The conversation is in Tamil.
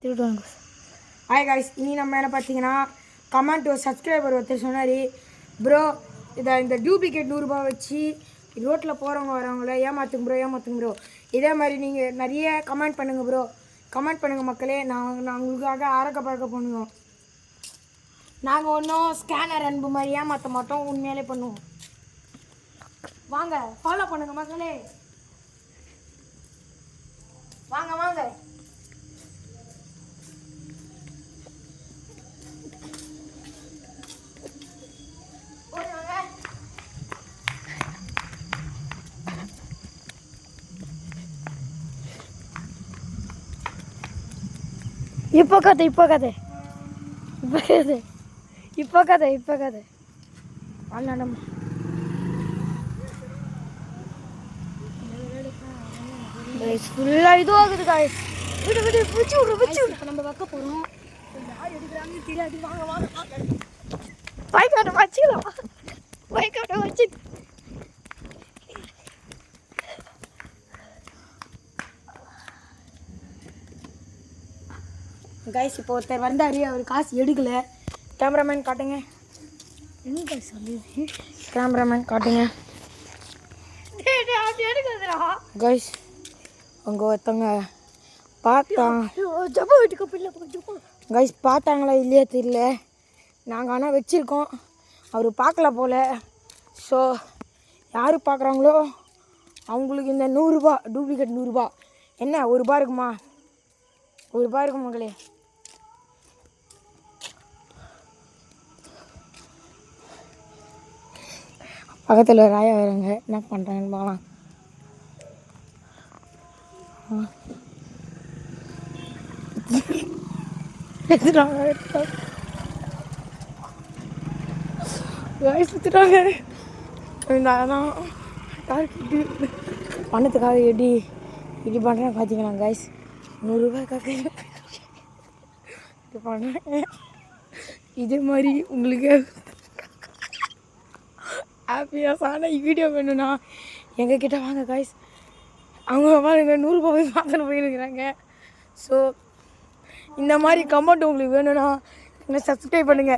திருடுவாங்க. ஹாய் காய்ஸ், இனி நம்ம என்ன பார்த்தீங்கன்னா கமெண்ட் ஒரு சப்ஸ்கிரைபர் ஒருத்தர் சொன்னார், ப்ரோ இந்த டூப்ளிகேட் 100 வச்சு ரோட்டில் போகிறவங்க வரவங்கள ஏமாற்றுங்க ப்ரோ. இதே மாதிரி நீங்கள் நிறைய கமெண்ட் பண்ணுங்கள் ப்ரோ. கமெண்ட் பண்ணுங்கள் மக்களே. நான் உங்களுக்காக பறக்க பண்ணுவோம். நாங்கள் ஒன்றும் ஸ்கேனர் அன்பு மாதிரி ஏமாற்ற மாட்டோம், உண்மையிலே பண்ணுவோம். வாங்க ஃபாலோ பண்ணுங்கள் மக்களே. வாங்க வாங்க. இப்போ கதை அண்ணா நம்ம ஃபுல்லாக இதுவாகுது காய்ஸ். விடு பிடிச்சி விட்ரு. நம்ம வைக்க போகிறோம். யார் எடுக்கிறாங்கன்னு தெரியாது. வாங்க பைக்காட்ட வச்சுக்கலாம். வச்சு கைஸ் இப்போ ஒருத்தர் வந்தார், அவர் காசு எடுக்கலை. கேமராமேன் காட்டுங்க. என்ன கைஸ் சொல்லுது? கேமராமேன் காட்டுங்க கைஸ். அவங்க ஒருத்தவங்க கைஸ் பார்த்தாங்களா இல்லையா தெரியல. நாங்கள் ஆனால் வச்சுருக்கோம், அவர் பார்க்கல போல். ஸோ யார் பார்க்குறாங்களோ அவங்களுக்கு இந்த 100 ரூபா டூப்ளிகேட் 100 ரூபா என்ன 1 ரூபா இருக்குமா? 1 ரூபா இருக்கும் மகளே. பக்கத்தில் ஒரு ஆயா வராங்க, என்ன பண்ணுறாங்கன்னு பார்க்கலாம். எடுத்துட்டாங்க. பணத்துக்காக இப்படி பண்ணுறேன் பார்த்தீங்களா கைஸ். 100 ரூபாய்க்காக இப்படி பண்ணுறேன். இதே மாதிரி உங்களுக்கு ஹாப்பியாஸான வீடியோ வேணும்னா எங்ககிட்ட வாங்க காய்ஸ். அவங்க பாருங்க 100 ரூபா போய் பார்த்துன்னு போயிருக்கிறாங்க. ஸோ இந்த மாதிரி கமெண்ட் உங்களுக்கு வேணும்னா என்ன சப்ஸ்கிரைப் பண்ணுங்கள்.